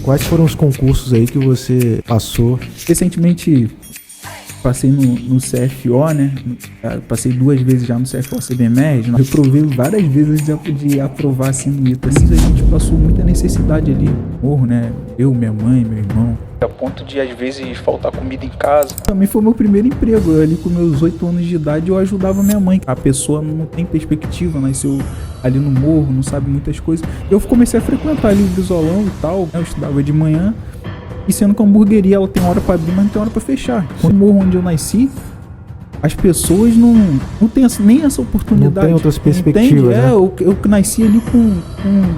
Quais foram os concursos aí que você passou? Recentemente passei no CFO, né? Passei 2 vezes já no CFO CBMERG. Eu provei várias vezes de aprovar assim no ITA. Assim, a gente passou muita necessidade ali. Morro, né? Eu, minha mãe, meu irmão. A ponto de às vezes faltar comida em casa. Também foi meu primeiro emprego. Eu, ali com meus 8 anos de idade, eu ajudava minha mãe. A pessoa não tem perspectiva, nasceu ali no morro, não sabe muitas coisas. Eu comecei a frequentar ali o Brisolão e tal, né? Eu estudava de manhã. E sendo que a hamburgueria, ela tem hora pra abrir, mas não tem hora pra fechar. No morro onde eu nasci, as pessoas não tem nem essa oportunidade. Não tem outras perspectivas, né? Eu nasci ali com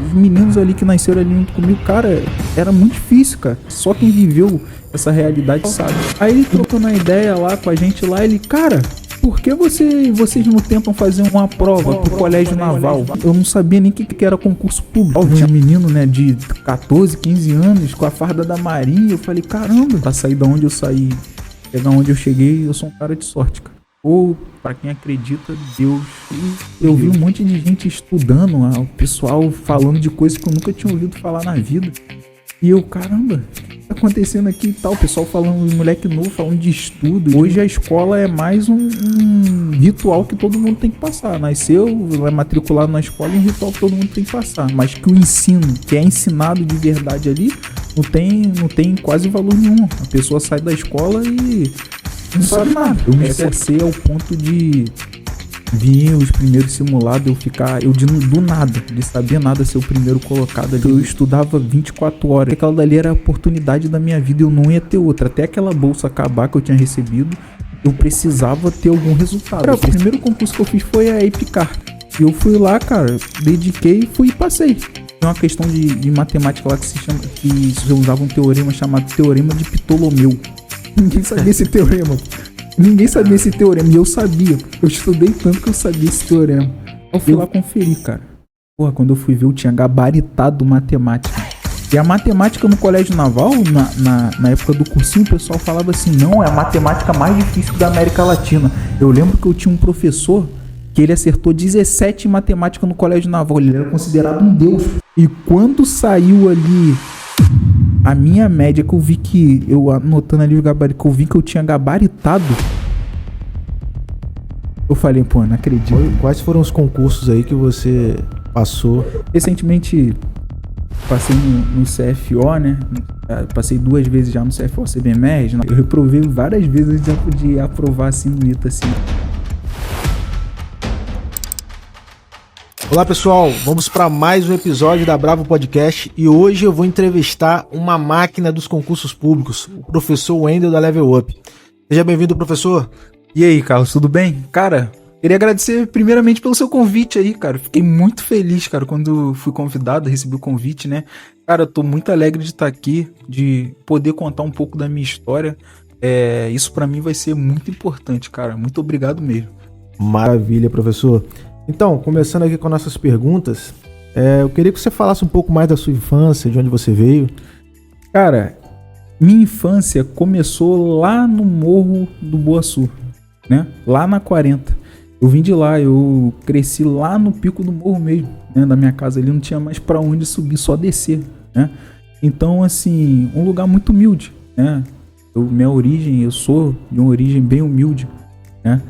os meninos ali que nasceram ali junto comigo. Cara, era muito difícil, cara. Só quem viveu essa realidade sabe. Aí ele trocou uma ideia lá com a gente lá, ele, cara, por que vocês não tentam fazer uma prova pro colégio naval? Eu não sabia nem o que era concurso público. Tinha um menino, né, de 14, 15 anos com a farda da marinha. Eu falei, caramba, pra sair da onde eu saí, chegar onde eu cheguei, eu sou um cara de sorte, cara. Ou, pra quem acredita, Deus. Eu vi um monte de gente estudando, o pessoal falando de coisas que eu nunca tinha ouvido falar na vida. E eu, caramba, o que tá acontecendo aqui e tal? O pessoal falando, moleque novo, falando de estudo. Hoje a escola é mais um ritual que todo mundo tem que passar. Nasceu, vai matricular na escola, é um ritual que todo mundo tem que passar. Mas que o ensino, que é ensinado de verdade ali, não tem quase valor nenhum. A pessoa sai da escola e não sabe nada. Eu me esforcei ao ponto de vi os primeiros simulados, do nada, de saber nada, ser o primeiro colocado ali. Eu estudava 24 horas. Aquela dali era a oportunidade da minha vida, eu não ia ter outra. Até aquela bolsa acabar que eu tinha recebido, eu precisava ter algum resultado. O primeiro concurso que eu fiz foi a EPICAR. E eu fui lá, cara, dediquei, fui e passei. Tem uma questão de matemática lá que se usava um teorema chamado Teorema de Ptolomeu. Ninguém sabia esse teorema. Ninguém sabia esse teorema, e eu sabia. Eu estudei tanto que eu sabia esse teorema. Eu fui lá conferir, cara. Porra, quando eu fui ver, eu tinha gabaritado matemática. E a matemática no colégio naval, na época do cursinho, o pessoal falava assim, não, é a matemática mais difícil da América Latina. Eu lembro que eu tinha um professor que ele acertou 17 em matemática no colégio naval. Ele era considerado um deus. E quando saiu ali a minha média, que eu vi que, eu anotando ali o gabarito, que eu vi que eu tinha gabaritado, eu falei, pô, não acredito. Quais foram os concursos aí que você passou? Recentemente passei no CFO, né? Passei 2 vezes já no CFO CBMERG. Eu reprovei várias vezes de aprovar assim no ITA, assim. Olá pessoal, vamos para mais um episódio da Bravo Podcast e hoje eu vou entrevistar uma máquina dos concursos públicos, o professor Wendel da Level Up. Seja bem-vindo, professor. E aí, Carlos, tudo bem? Cara, queria agradecer primeiramente pelo seu convite aí, cara. Fiquei muito feliz, cara, quando fui convidado, recebi o convite, né? Cara, eu tô muito alegre de estar aqui, de poder contar um pouco da minha história. Isso pra mim vai ser muito importante, cara. Muito obrigado mesmo. Maravilha, professor. Então, começando aqui com nossas perguntas, eu queria que você falasse um pouco mais da sua infância, de onde você veio. Cara, minha infância começou lá no Morro do Boaçu, né? Lá na 40. Eu vim de lá, eu cresci lá no pico do morro mesmo, né? Da minha casa ali não tinha mais pra onde subir, só descer, né? Então, assim, um lugar muito humilde, né? Eu sou de uma origem bem humilde, né?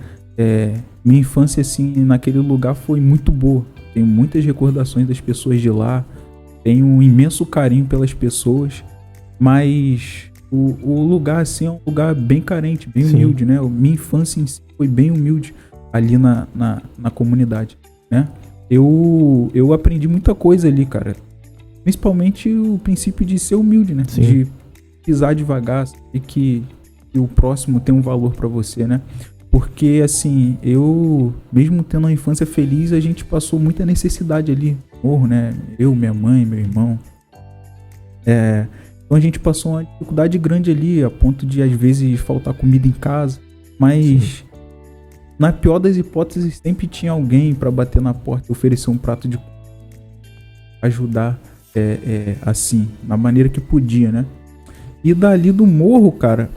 Minha infância, assim, naquele lugar foi muito boa. Tenho muitas recordações das pessoas de lá. Tenho um imenso carinho pelas pessoas. Mas o lugar, assim, é um lugar bem carente, bem humilde, né? Minha infância em si foi bem humilde ali na comunidade, né? Eu aprendi muita coisa ali, cara. Principalmente o princípio de ser humilde, né? Sim. De pisar devagar e que o próximo tem um valor pra você, né? Porque, assim, eu, mesmo tendo uma infância feliz, a gente passou muita necessidade ali. Morro, né? Eu, minha mãe, meu irmão. Então a gente passou uma dificuldade grande ali, a ponto de, às vezes, faltar comida em casa. Mas, na pior das hipóteses, sempre tinha alguém pra bater na porta e oferecer um prato de comida. Ajudar, assim, da maneira que podia, né? E dali do morro, cara,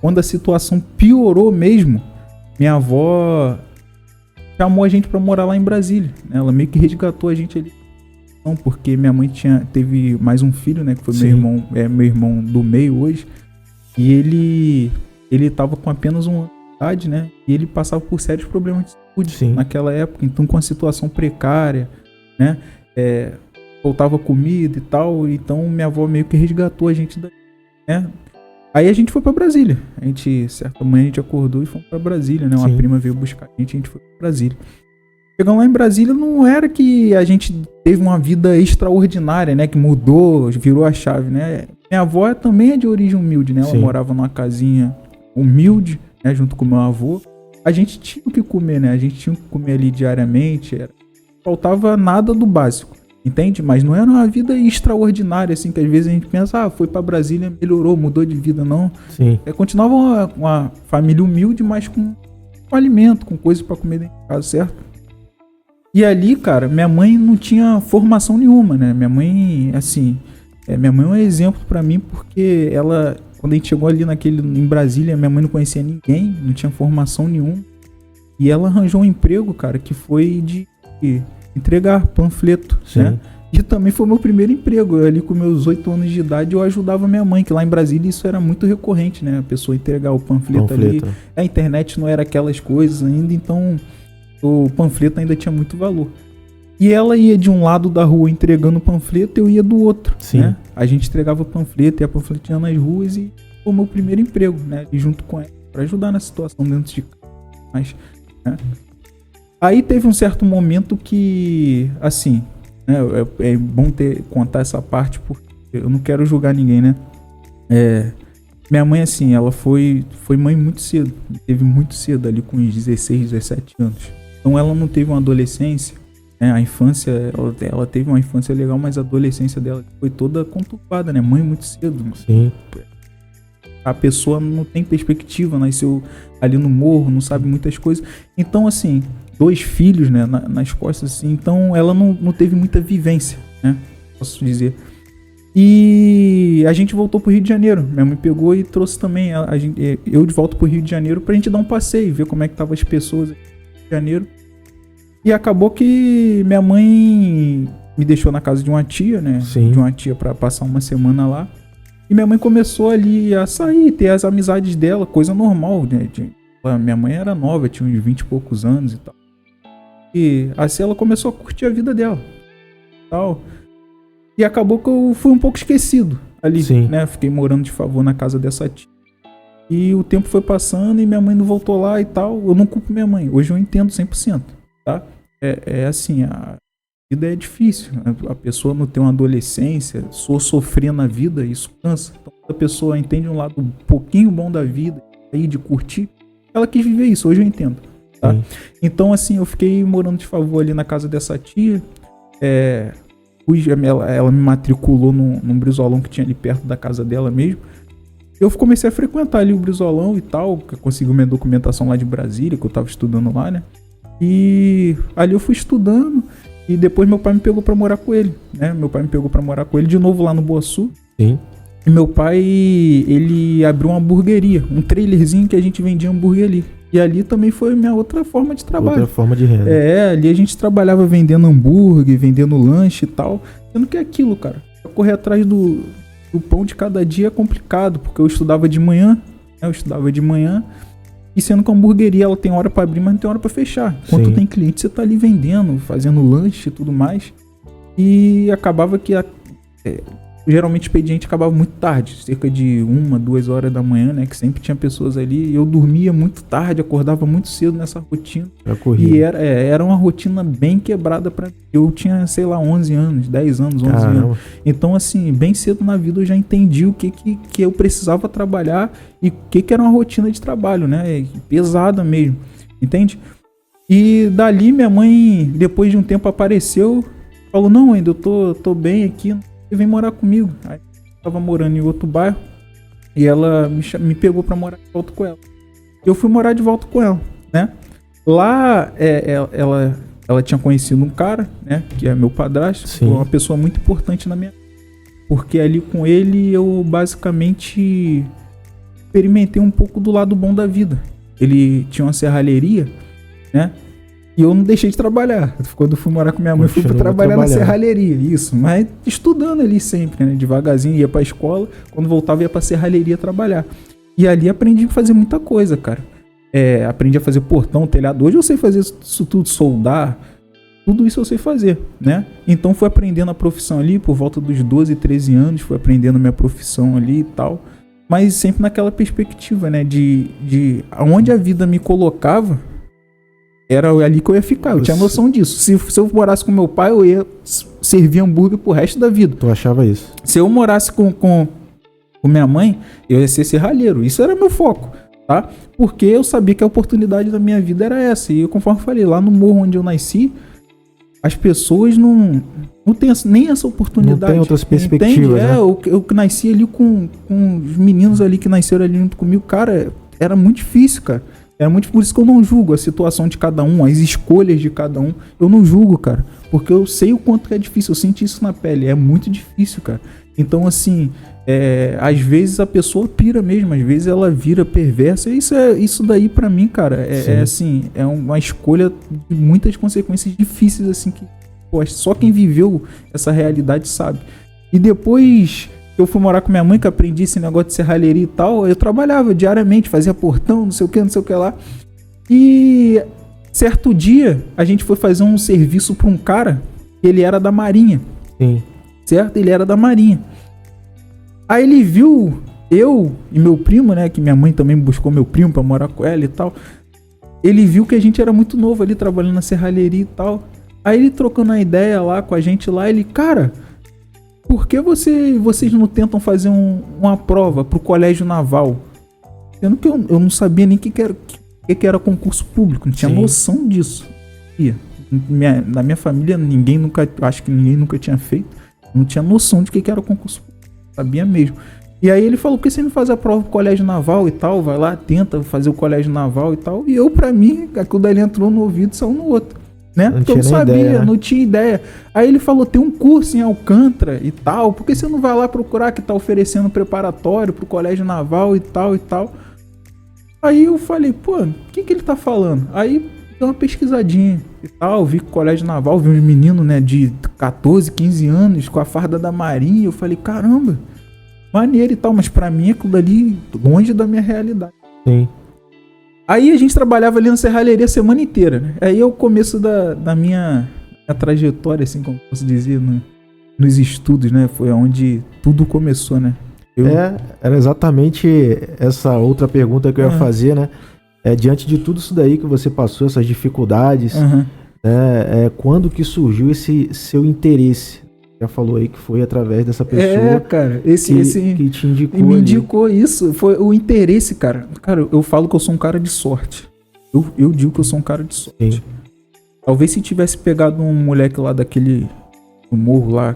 quando a situação piorou mesmo, minha avó chamou a gente pra morar lá em Brasília, né? Ela meio que resgatou a gente ali. porque minha mãe teve mais um filho, né? Que foi Sim. meu irmão do meio hoje. E ele tava com apenas 1 ano de idade, né? E ele passava por sérios problemas de saúde Sim. naquela época. Então, com a situação precária, né? Faltava comida e tal. Então, minha avó meio que resgatou a gente daí, né? Aí a gente foi pra Brasília. Certa manhã a gente acordou e fomos pra Brasília, né? Uma Sim. prima veio buscar a gente foi pra Brasília. Chegando lá em Brasília, não era que a gente teve uma vida extraordinária, né? Que mudou, virou a chave, né? Minha avó também é de origem humilde, né? Ela Sim. morava numa casinha humilde, né? Junto com meu avô. A gente tinha o que comer, né? A gente tinha o que comer ali diariamente. Faltava nada do básico, entende? Mas não era uma vida extraordinária, assim, que às vezes a gente pensa, foi pra Brasília, melhorou, mudou de vida, não. Sim. Continuava uma família humilde, mas com alimento, com coisas pra comer dentro de casa, certo? E ali, cara, minha mãe não tinha formação nenhuma, né? Minha mãe, assim, minha mãe é um exemplo pra mim, porque ela, quando a gente chegou ali em Brasília, minha mãe não conhecia ninguém, não tinha formação nenhuma. E ela arranjou um emprego, cara, que foi de entregar panfleto, Sim. né? E também foi meu primeiro emprego. Eu, ali com meus 8 anos de idade, eu ajudava minha mãe, que lá em Brasília isso era muito recorrente, né? A pessoa entregar o panfleto ali. A internet não era aquelas coisas ainda, então o panfleto ainda tinha muito valor. E ela ia de um lado da rua entregando o panfleto, eu ia do outro. Sim. Né? A gente entregava o panfleto, ia panfleteando nas ruas e foi o meu primeiro emprego, né? E junto com ela, pra ajudar na situação dentro de casa. Mas, né? Aí teve um certo momento que, assim, né? É bom contar essa parte, porque eu não quero julgar ninguém, né? Minha mãe, assim, ela foi mãe muito cedo. Teve muito cedo, ali com uns 16, 17 anos. Então ela não teve uma adolescência, né? A infância, ela teve uma infância legal, mas a adolescência dela foi toda conturbada, né? Mãe muito cedo. Sim. A pessoa não tem perspectiva, nasceu ali no morro, não sabe muitas coisas. Então, assim, 2 filhos, né, nas costas, assim. Então ela não teve muita vivência, né? Posso dizer. E a gente voltou pro Rio de Janeiro. Minha mãe pegou e trouxe também eu de volta pro Rio de Janeiro pra gente dar um passeio, ver como é que estavam as pessoas aqui no Rio de Janeiro. E acabou que minha mãe me deixou na casa de uma tia, né? Sim. De uma tia pra passar uma semana lá. E minha mãe começou ali a sair, ter as amizades dela, coisa normal, né? Minha mãe era nova, tinha uns 20 e poucos anos e tal. E assim ela começou a curtir a vida dela. Tal. E acabou que eu fui um pouco esquecido ali, Sim. né? Fiquei morando de favor na casa dessa tia. E o tempo foi passando e minha mãe não voltou lá e tal. Eu não culpo minha mãe. Hoje eu entendo 100%, tá? Assim, a vida é difícil. A pessoa não tem uma adolescência, sofrer na vida, isso cansa. Então, quando a pessoa entende um lado um pouquinho bom da vida, aí de curtir, ela quis viver isso. Hoje eu entendo, tá? Sim. Então, assim, eu fiquei morando de favor ali na casa dessa tia. Ela me matriculou num Brizolão que tinha ali perto da casa dela mesmo. Eu comecei a frequentar ali o Brizolão e tal, porque eu consegui minha documentação lá de Brasília, que eu tava estudando lá, né? E ali eu fui estudando e depois meu pai me pegou pra morar com ele, né? Meu pai me pegou pra morar com ele de novo lá no Boa Sul. Sim. E meu pai, ele abriu uma hamburgueria, um trailerzinho que a gente vendia hambúrguer ali. E ali também foi minha outra forma de trabalho. Outra forma de renda. Ali a gente trabalhava vendendo hambúrguer, vendendo lanche e tal. Sendo que é aquilo, cara. Correr atrás do pão de cada dia é complicado, porque eu estudava de manhã, né? E sendo que a hamburgueria, ela tem hora pra abrir, mas não tem hora pra fechar. Enquanto Sim. tem cliente, você tá ali vendendo, fazendo lanche e tudo mais. E acabava que geralmente o expediente acabava muito tarde, cerca de 1, 2 horas da manhã, né? Que sempre tinha pessoas ali. E eu dormia muito tarde, acordava muito cedo nessa rotina. E era uma rotina bem quebrada pra mim. Eu tinha, sei lá, 11 anos, 10 anos, 11 anos. Então, assim, bem cedo na vida eu já entendi o que eu precisava trabalhar e o que era uma rotina de trabalho, né? Pesada mesmo, entende? E dali minha mãe, depois de um tempo, apareceu, falou, não, ainda eu tô bem aqui, você vem morar comigo. Aí eu tava morando em outro bairro e ela me pegou pra morar de volta com ela. Eu fui morar de volta com ela, né? Lá ela tinha conhecido um cara, né? Que é meu padrasto. Sim. Foi uma pessoa muito importante na minha vida. Porque ali com ele eu basicamente experimentei um pouco do lado bom da vida. Ele tinha uma serralheria, né? E eu não deixei de trabalhar. Quando eu fui morar com minha mãe, fui trabalhar na serralheria. Isso, mas estudando ali sempre, né? Devagarzinho, ia pra escola. Quando voltava, ia pra serralheria trabalhar. E ali aprendi a fazer muita coisa, cara. Aprendi a fazer portão, telhado. Hoje eu sei fazer isso tudo, soldar. Tudo isso eu sei fazer, né? Então fui aprendendo a profissão ali, por volta dos 12, 13 anos. Fui aprendendo a minha profissão ali e tal. Mas sempre naquela perspectiva, né? De aonde a vida me colocava, era ali que eu ia ficar. Eu tinha noção disso. Se eu morasse com meu pai, eu ia servir hambúrguer pro resto da vida. Tu achava isso? Se eu morasse com minha mãe, eu ia ser serralheiro. Isso era meu foco, tá? Porque eu sabia que a oportunidade da minha vida era essa. E conforme eu falei, lá no morro onde eu nasci, as pessoas não tem nem essa oportunidade. Não tem outras perspectivas, né? Eu nasci ali com os meninos ali que nasceram ali junto comigo. Cara, era muito difícil, cara. Era muito por isso que eu não julgo a situação de cada um, as escolhas de cada um. Eu não julgo, cara. Porque eu sei o quanto que é difícil. Eu senti isso na pele. É muito difícil, cara. Então, assim, às vezes a pessoa pira mesmo. Às vezes ela vira perversa. Isso daí, pra mim, cara, assim, é uma escolha de muitas consequências difíceis, assim, que pô, só quem viveu essa realidade sabe. E depois eu fui morar com minha mãe, que aprendi esse negócio de serralheria e tal, eu trabalhava diariamente, fazia portão, não sei o que lá. E certo dia, a gente foi fazer um serviço para um cara, que ele era da Marinha. Sim. Certo? Ele era da Marinha. Aí ele viu eu e meu primo, né, que minha mãe também buscou meu primo para morar com ela e tal. Ele viu que a gente era muito novo ali, trabalhando na serralheria e tal. Aí ele trocando a ideia lá com a gente lá, ele, cara, por que vocês não tentam fazer uma prova pro colégio naval? Sendo que eu não sabia nem o que era concurso público, não tinha noção disso. Na minha família, acho que ninguém nunca tinha feito, não tinha noção de que era concurso público, sabia mesmo. E aí ele falou, por que você não faz a prova pro colégio naval e tal, vai lá, tenta fazer o colégio naval e tal. E eu, pra mim, aquilo dali entrou no ouvido e saiu no outro. Né? Porque eu não sabia, ideia, né? Não tinha ideia. Aí ele falou, tem um curso em Alcântara e tal, por que você não vai lá procurar que tá oferecendo preparatório pro colégio naval e tal e tal? Aí eu falei, pô, o que ele tá falando? Aí dei uma pesquisadinha e tal, vi que o colégio naval, vi uns meninos, né, de 14, 15 anos com a farda da Marinha, eu falei, caramba, maneiro e tal, mas pra mim aquilo ali longe da minha realidade. Sim. Aí a gente trabalhava ali na serralheria a semana inteira, né? Aí é o começo da minha trajetória, assim, como posso dizer, nos estudos, né? Foi onde tudo começou, né? Era exatamente essa outra pergunta que eu ia fazer, né? Diante de tudo isso daí que você passou, essas dificuldades, quando que surgiu esse seu interesse? Já falou aí que foi através dessa pessoa cara, que te indicou. Me indicou isso, foi o interesse, cara. Cara, eu falo que eu sou um cara de sorte. Eu digo que eu sou um cara de sorte. Sim. Talvez se tivesse pegado um moleque lá daquele do morro lá,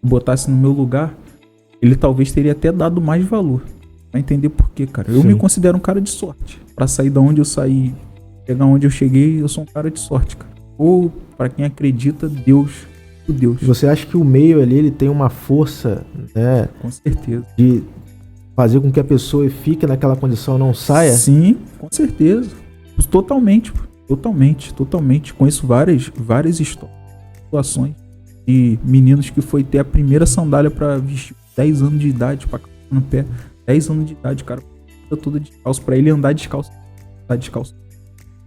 botasse no meu lugar, ele talvez teria até dado mais valor. Pra entender por quê, cara. Eu me considero um cara de sorte. Pra sair da onde eu saí, chegar onde eu cheguei, eu sou um cara de sorte, cara. Ou, pra quem acredita, Deus. Você acha que o meio ali ele tem uma força, né? Com certeza. De fazer com que a pessoa fique naquela condição e não saia? Sim, com certeza. Totalmente. Conheço várias histórias, situações de meninos que foi ter a primeira sandália pra vestir 10 anos de idade, pra calçar no pé. 10 anos de idade, cara, toda descalço, pra ele andar descalço.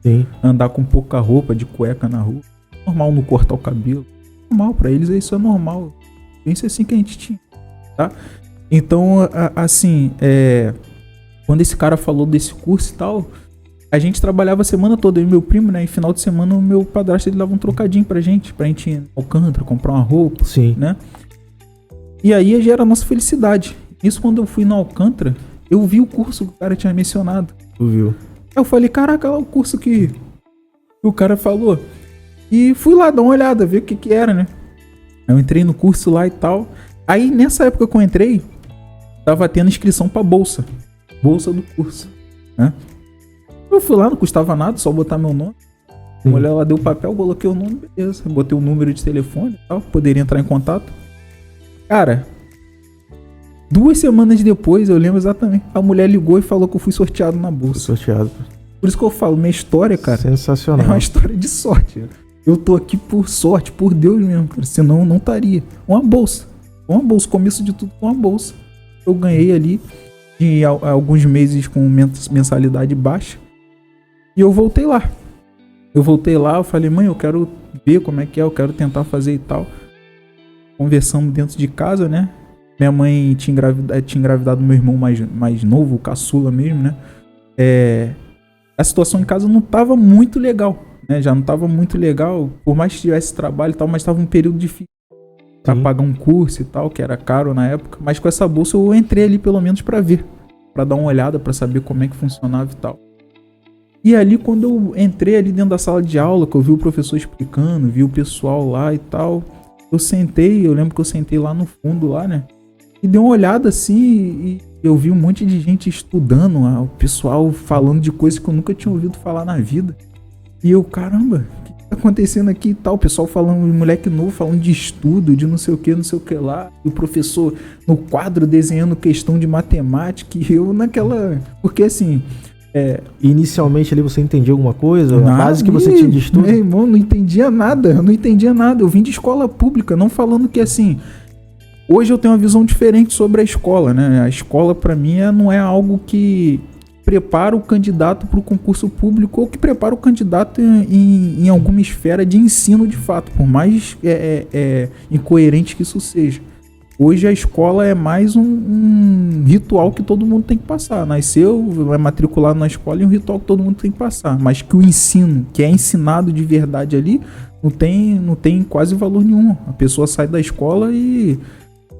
Sim. Andar com pouca roupa, de cueca na rua. Normal não cortar o cabelo. Normal, pra eles isso é normal. Pensa assim que a gente tinha, tá? Então, assim, quando esse cara falou desse curso e tal, a gente trabalhava a semana toda, eu e meu primo, né? E final de semana o meu padrasto ele dava um trocadinho pra gente ir no Alcântara, comprar uma roupa, né? E aí já era a nossa felicidade. Isso quando eu fui no Alcântara, eu vi o curso que o cara tinha mencionado. Tu viu? Eu falei, caraca, lá o curso que o cara falou. E fui lá dar uma olhada, ver o que era, né? Eu entrei no curso lá e tal. Aí, nessa época que eu entrei, tava tendo inscrição pra bolsa. Bolsa do curso, né? Eu fui lá, não custava nada, só botar meu nome. A mulher lá deu o papel, coloquei o nome, beleza. Botei o número de telefone e tal, poderia entrar em contato. Cara, 2 semanas depois, eu lembro exatamente, a mulher ligou e falou que eu fui sorteado na bolsa. Sorteado. Por isso que eu falo, minha história, cara, sensacional. É uma história de sorte. Eu tô aqui por sorte, por Deus mesmo, cara. Senão eu não estaria. Uma bolsa, começo de tudo com uma bolsa. Eu ganhei ali de alguns meses com mensalidade baixa. E eu voltei lá. Eu falei, mãe, eu quero ver como é que é, eu quero tentar fazer e tal. Conversamos dentro de casa, né? Minha mãe tinha engravidado meu irmão mais novo, o caçula mesmo, né? A situação em casa não tava muito legal, né? Já não tava muito legal, por mais que tivesse trabalho e tal, mas tava um período difícil pra pagar um curso e tal, que era caro na época. Mas com essa bolsa eu entrei ali pelo menos pra ver, pra dar uma olhada, pra saber como é que funcionava e tal. E ali quando eu entrei ali dentro da sala de aula, que eu vi o professor explicando, vi o pessoal lá e tal, eu lembro que eu sentei lá no fundo lá, né? E dei uma olhada assim e eu vi um monte de gente estudando, o pessoal falando de coisas que eu nunca tinha ouvido falar na vida. E eu, caramba, o que tá acontecendo aqui e tal? O pessoal falando, moleque novo, falando de estudo, de não sei o que lá. E o professor no quadro desenhando questão de matemática e eu naquela... Porque assim... Inicialmente ali você entendia alguma coisa? A base que você tinha de estudo? Meu irmão, não entendia nada. Eu vim de escola pública, não falando que assim... Hoje eu tenho uma visão diferente sobre a escola, né? A escola para mim não é algo que prepara o candidato para o concurso público ou que prepara o candidato em alguma esfera de ensino de fato, por mais incoerente que isso seja. Hoje a escola é mais um ritual que todo mundo tem que passar. Nasceu, vai matricular na escola e um ritual que todo mundo tem que passar. Mas que o ensino, que é ensinado de verdade ali, não tem quase valor nenhum. A pessoa sai da escola e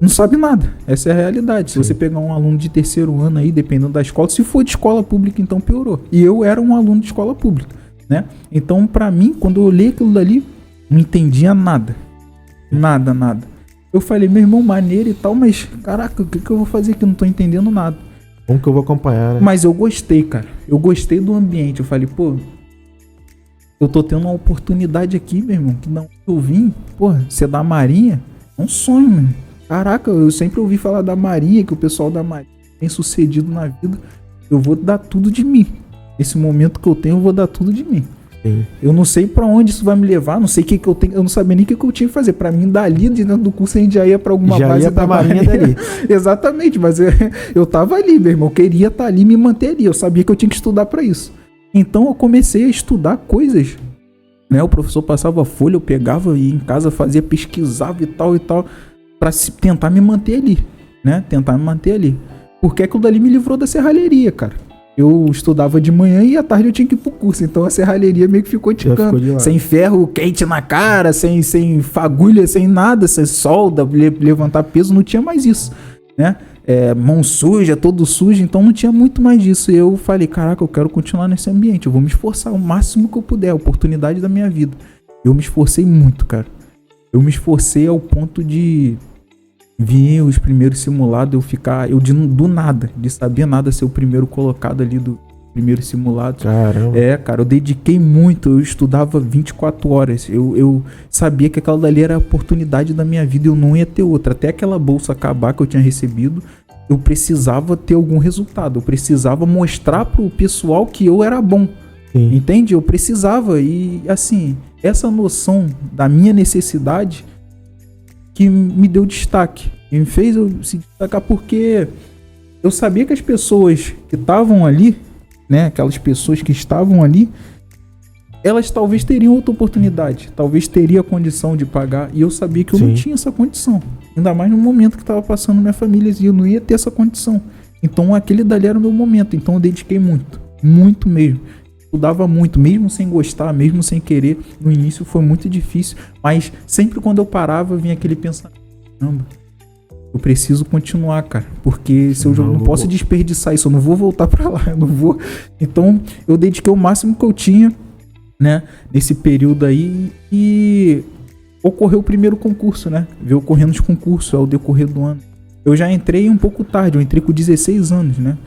não sabe nada. Essa é a realidade. Se você pegar um aluno de terceiro ano aí, dependendo da escola, se for de escola pública, então piorou. E eu era um aluno de escola pública, né? Então, pra mim, quando eu olhei aquilo dali, não entendia nada. Nada. Eu falei, meu irmão, maneiro e tal, mas, caraca, o que eu vou fazer aqui? Eu não tô entendendo nada. Como que eu vou acompanhar, né? Mas eu gostei, cara. Eu gostei do ambiente. Eu falei, pô, eu tô tendo uma oportunidade aqui, meu irmão, que não eu vim. Pô, ser da Marinha é um sonho, meu irmão. Caraca, eu sempre ouvi falar da Marinha, que o pessoal da Marinha tem sucedido na vida. Eu vou dar tudo de mim. Esse momento que eu tenho, eu vou dar tudo de mim. Sim. Eu não sei pra onde isso vai me levar, não sei o que eu tenho, eu não sabia nem o que eu tinha que fazer. Pra mim, dali dentro do curso, a gente já ia pra alguma base da Marinha dali. Exatamente, mas eu tava ali, meu irmão. Eu queria estar ali e me manter ali. Eu sabia que eu tinha que estudar pra isso. Então eu comecei a estudar coisas, né? O professor passava a folha, eu pegava e em casa fazia, pesquisava e tal, pra tentar me manter ali, né? Porque aquilo dali me livrou da serralheria, cara. Eu estudava de manhã e à tarde eu tinha que ir pro curso, então a serralheria meio que ficou ticando. Sem ferro quente na cara, sem fagulha, sem nada, sem solda, levantar peso, não tinha mais isso, né? Mão suja, todo sujo, então não tinha muito mais disso. E eu falei, caraca, eu quero continuar nesse ambiente, eu vou me esforçar o máximo que eu puder, a oportunidade da minha vida. Eu me esforcei muito, cara. Eu me esforcei ao ponto de vir os primeiros simulados, do nada, de saber nada, ser o primeiro colocado ali do primeiro simulado. Caramba. Cara, eu dediquei muito, eu estudava 24 horas, eu sabia que aquela dali era a oportunidade da minha vida e eu não ia ter outra. Até aquela bolsa acabar que eu tinha recebido, eu precisava ter algum resultado, eu precisava mostrar pro pessoal que eu era bom. Sim. Entende? Eu precisava, e assim, essa noção da minha necessidade que me deu destaque, e me fez eu se destacar, porque eu sabia que as pessoas que estavam ali, né, aquelas pessoas que estavam ali, elas talvez teriam outra oportunidade, talvez teria a condição de pagar, e eu sabia que eu não tinha essa condição, ainda mais no momento que estava passando minha família, e eu não ia ter essa condição. Então aquele dali era o meu momento, então eu dediquei muito mesmo. Estudava muito, mesmo sem gostar, mesmo sem querer. No início foi muito difícil, mas sempre quando eu parava vinha aquele pensamento, caramba, eu preciso continuar, cara, porque se eu não posso desperdiçar isso, eu não vou voltar pra lá, eu não vou. Então eu dediquei o máximo que eu tinha, né, nesse período aí, e ocorreu o primeiro concurso, né, veio ocorrendo os concursos ao decorrer do ano. Eu já entrei um pouco tarde, eu entrei com 16 anos, né.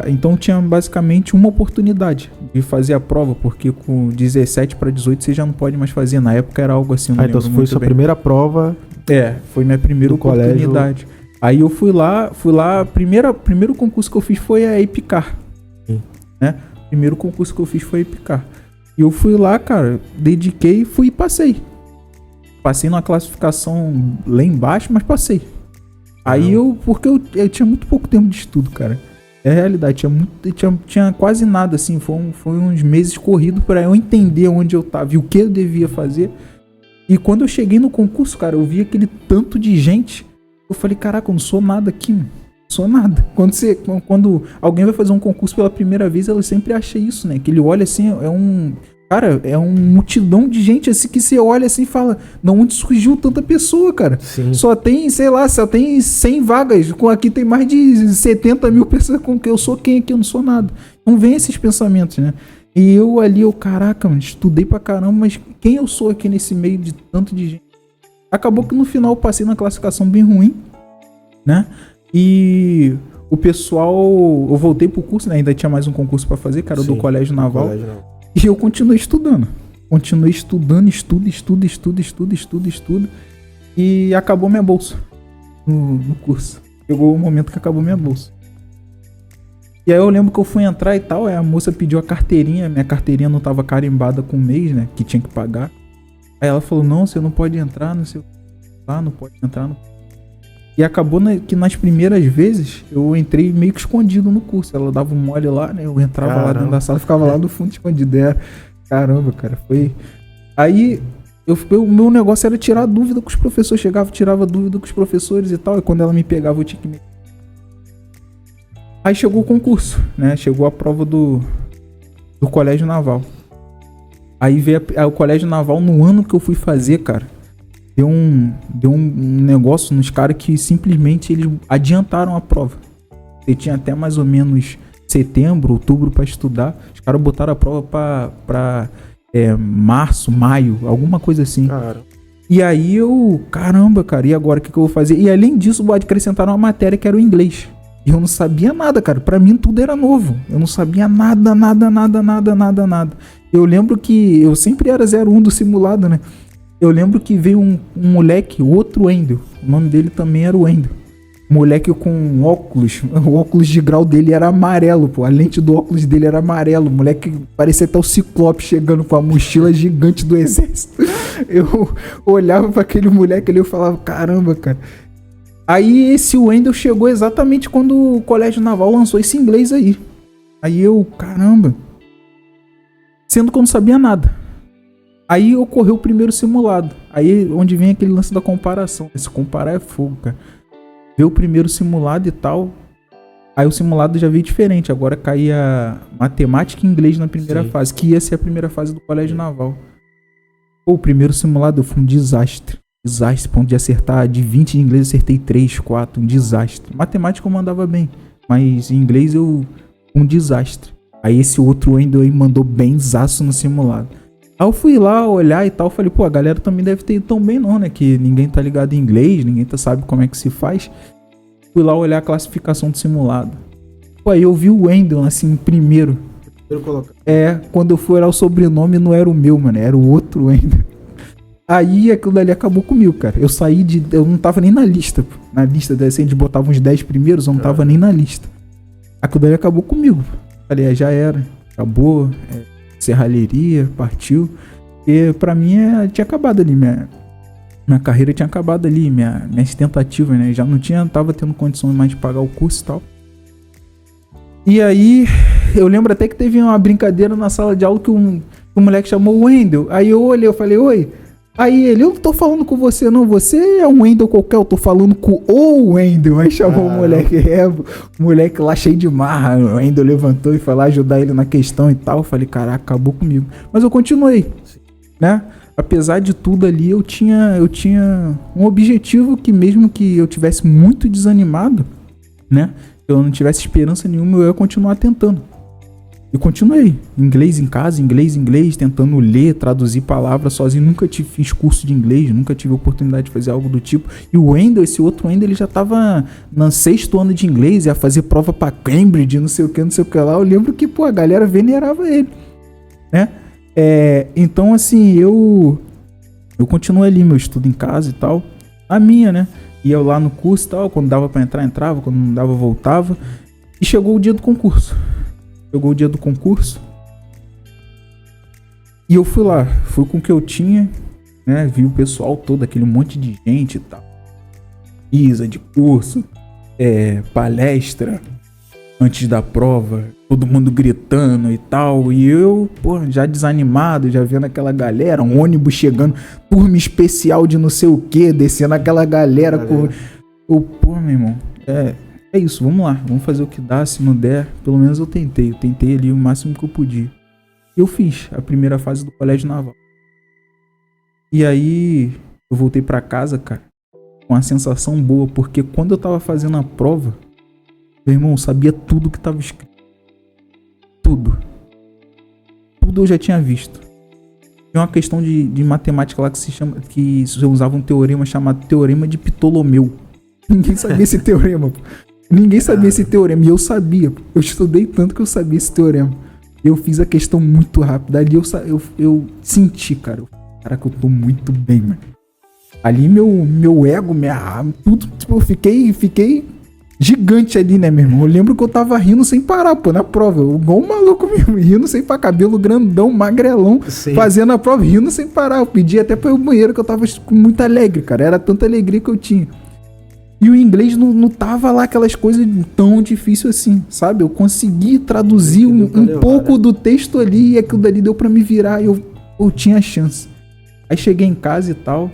Então tinha basicamente uma oportunidade de fazer a prova, porque com 17 para 18 você já não pode mais fazer. Na época era algo assim. Então foi sua primeira prova? Foi minha primeira oportunidade. Colégio. Aí eu fui lá, primeiro concurso que eu fiz foi a EPICAR, né? O primeiro concurso que eu fiz foi EPICAR. E eu fui lá, cara, dediquei, fui e passei. Passei numa classificação lá embaixo, mas passei. Aí porque eu tinha muito pouco tempo de estudo, cara. É a realidade, tinha quase nada, assim, foi uns meses corridos pra eu entender onde eu tava e o que eu devia fazer. E quando eu cheguei no concurso, cara, eu vi aquele tanto de gente, eu falei, caraca, eu não sou nada aqui, mano. Não sou nada. Quando alguém vai fazer um concurso pela primeira vez, ela sempre acha isso, né? Que ele olha assim, cara, é uma multidão de gente assim que você olha assim e fala, de onde surgiu tanta pessoa, cara? Sim. Só tem 100 vagas, aqui tem mais de 70 mil pessoas, com que eu sou quem aqui? Eu não sou nada. Não vem esses pensamentos, né? E eu caraca, mano, estudei pra caramba, mas quem eu sou aqui nesse meio de tanto de gente? Acabou que no final eu passei na classificação bem ruim, né? E o pessoal, eu voltei pro curso, né? Ainda tinha mais um concurso pra fazer, cara, do Colégio Naval. E eu continuei estudando. Estudo. E acabou minha bolsa no curso. Chegou o momento que acabou minha bolsa. E aí eu lembro que eu fui entrar e tal, aí a moça pediu a carteirinha, minha carteirinha não tava carimbada com o mês, né? Que tinha que pagar. Aí ela falou, não, você não pode entrar, não sei o que lá, não pode entrar. E acabou que nas primeiras vezes eu entrei meio que escondido no curso. Ela dava um mole lá, né? Eu entrava lá dentro da sala, ficava lá do fundo escondido. Caramba, cara, foi... Aí o meu negócio era tirar dúvida com os professores. Chegava, tirava dúvida com os professores e tal. E quando ela me pegava, eu tinha que... Aí chegou o concurso, né? Chegou a prova do Colégio Naval. Aí veio o Colégio Naval no ano que eu fui fazer, cara. Deu um negócio nos caras que simplesmente eles adiantaram a prova. Você tinha até mais ou menos setembro, outubro pra estudar. Os caras botaram a prova pra março, maio, alguma coisa assim. Cara. E aí caramba, cara, e agora o que eu vou fazer? E além disso, acrescentaram uma matéria que era o inglês. E eu não sabia nada, cara. Pra mim tudo era novo. Eu não sabia nada. Eu lembro que eu sempre era 01 do simulado, né? Eu lembro que veio um moleque, outro Wendel. O nome dele também era o Wendel. Moleque com óculos. O óculos de grau dele era amarelo, pô. A lente do óculos dele era amarelo. Moleque parecia até o Ciclope chegando com a mochila gigante do exército. Eu olhava pra aquele moleque ali e falava, caramba, cara. Aí esse Wendel chegou exatamente quando o Colégio Naval lançou esse inglês aí. Aí caramba. Sendo que eu não sabia nada. Aí ocorreu o primeiro simulado. Aí onde vem aquele lance da comparação. Esse comparar é fogo, cara. Veio o primeiro simulado e tal. Aí o simulado já veio diferente. Agora caía matemática e inglês na primeira fase. Que ia ser a primeira fase do Colégio Naval. Pô, o primeiro simulado foi um desastre. Ponto de acertar. De 20 de inglês eu acertei 3, 4. Um desastre. Matemática eu mandava bem. Mas em inglês um desastre. Aí esse outro Wendel aí mandou benzaço no simulado. Aí eu fui lá olhar e tal, falei, pô, a galera também deve ter ido tão bem não, né? Que ninguém tá ligado em inglês, ninguém sabe como é que se faz. Fui lá olhar a classificação do simulado. Pô, aí eu vi o Wendel, assim, primeiro. Quando eu fui olhar o sobrenome, não era o meu, mano, era o outro Wendel. Aí aquilo dali acabou comigo, cara. Eu não tava nem na lista, pô. Na lista, assim, a gente botava uns 10 primeiros, eu não tava nem na lista. Aquilo dali acabou comigo. Falei, já era, acabou, serralheria, partiu. E pra mim tinha acabado ali, minha carreira tinha acabado ali, minhas tentativas, né? Já não tava tendo condições mais de pagar o curso e tal. E aí, eu lembro até que teve uma brincadeira na sala de aula que um moleque chamou o Wendel. Aí eu olhei, eu falei, oi. Aí ele, eu não tô falando com você não, você é um Wendel qualquer, eu tô falando com o Wendel. Aí chamou o moleque, o moleque lá cheio de marra, o Wendel levantou e foi lá ajudar ele na questão e tal. Eu falei, caraca, acabou comigo. Mas eu continuei, né? Apesar de tudo ali, eu tinha um objetivo que mesmo que eu tivesse muito desanimado, né? Eu não tivesse esperança nenhuma, eu ia continuar tentando. E continuei, inglês em casa, inglês, tentando ler, traduzir palavras sozinho. Nunca fiz curso de inglês, nunca tive oportunidade de fazer algo do tipo. E o Wendel, esse outro Wendel, ele já tava no 6º ano de inglês, ia fazer prova pra Cambridge, não sei o que lá. Eu lembro que, pô, a galera venerava ele, né? Então, assim, eu continuei ali, meu estudo em casa e tal. A minha, né? Ia lá no curso e tal, quando dava pra entrar, entrava, quando não dava, voltava. E chegou o dia do concurso. Chegou o dia do concurso. E eu fui lá. Fui com o que eu tinha, né? Vi o pessoal todo, aquele monte de gente e tal. Isa de curso, palestra antes da prova, todo mundo gritando e tal, e eu, já desanimado, já vendo aquela galera, um ônibus chegando, turma especial de não sei o que, descendo aquela galera, meu irmão, é isso, vamos lá, vamos fazer o que dá, se não der, pelo menos eu tentei ali o máximo que eu podia. Eu fiz a primeira fase do Colégio Naval. E aí, eu voltei pra casa, cara, com uma sensação boa, porque quando eu tava fazendo a prova, meu irmão, eu sabia tudo que tava escrito. Tudo eu já tinha visto. Tem uma questão de matemática lá que se usava um teorema chamado Teorema de Ptolomeu. Ninguém sabia esse teorema, pô. Ninguém sabia esse teorema, e eu sabia, pô. Eu estudei tanto que eu sabia esse teorema. Eu fiz a questão muito rápida, ali eu senti, cara, que eu tô muito bem, mano. Ali meu ego, tudo, tipo, eu fiquei gigante ali, né, meu irmão? Eu lembro que eu tava rindo sem parar, pô, na prova. Igual um maluco mesmo, rindo sem parar, cabelo grandão, magrelão, sim, fazendo a prova, rindo sem parar. Eu pedi até pra ir ao banheiro, que eu tava muito alegre, cara. Era tanta alegria que eu tinha. E o inglês não tava lá aquelas coisas tão difíceis assim, sabe? Eu consegui traduzir um pouco do texto ali, e aquilo dali deu pra me virar, e eu tinha chance. Aí cheguei em casa e tal.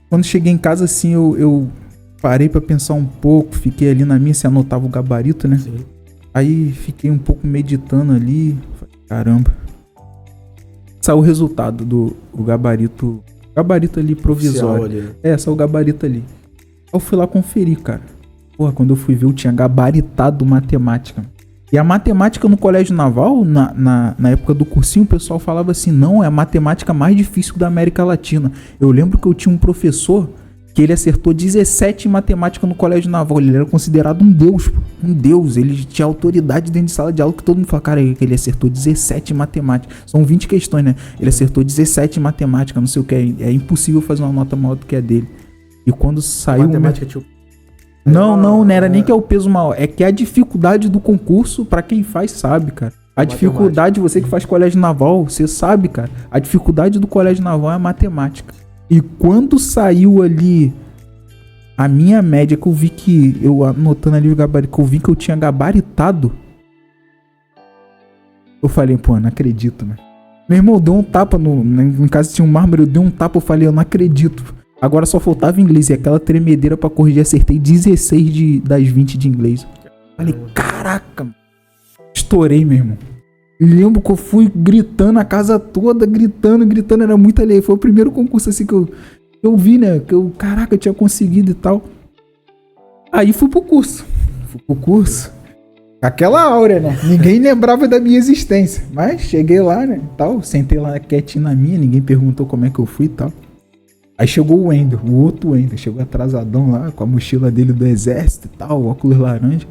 Quando cheguei em casa, assim, eu parei pra pensar um pouco, fiquei ali na minha, se anotava o gabarito, né? Sim. Aí fiquei um pouco meditando ali, falei, caramba. Saiu o resultado do gabarito ali provisório. Ali. Saiu o gabarito ali. Eu fui lá conferir, cara. Porra, quando eu fui ver, eu tinha gabaritado matemática. E a matemática no Colégio Naval, na época do cursinho, o pessoal falava assim, não, é a matemática mais difícil da América Latina. Eu lembro que eu tinha um professor que ele acertou 17 em matemática no Colégio Naval. Ele era considerado um deus, pô. Um deus. Ele tinha autoridade dentro de sala de aula, que todo mundo fala, cara, ele acertou 17 em matemática. São 20 questões, né? Ele acertou 17 em matemática, não sei o que. É impossível fazer uma nota maior do que a dele. E quando saiu... Matemática, tipo... Não era nem que é o peso maior, é que a dificuldade do concurso, pra quem faz, sabe, cara. A dificuldade, você que faz colégio naval, você sabe, cara. A dificuldade do colégio naval é a matemática. E quando saiu ali a minha média, que eu vi que, eu anotando ali o gabarito, que eu vi que eu tinha gabaritado, eu falei, pô, não acredito, né? Meu irmão deu um tapa, em casa tinha um mármore, eu dei um tapa, eu falei, eu não acredito. Agora só faltava inglês, e aquela tremedeira pra corrigir, acertei 16 das 20 de inglês. Falei, caraca, estourei, meu irmão. Lembro que eu fui gritando a casa toda, gritando, era muito alegre. Foi o primeiro concurso assim que eu vi, né, que eu tinha conseguido e tal. Aí fui pro curso. Aquela áurea, né, ninguém lembrava da minha existência. Mas cheguei lá, né, tal, sentei lá quietinho na minha, ninguém perguntou como é que eu fui e tal. Aí chegou o Wendel, o outro Wendel, chegou atrasadão lá, com a mochila dele do exército e tal, óculos laranja.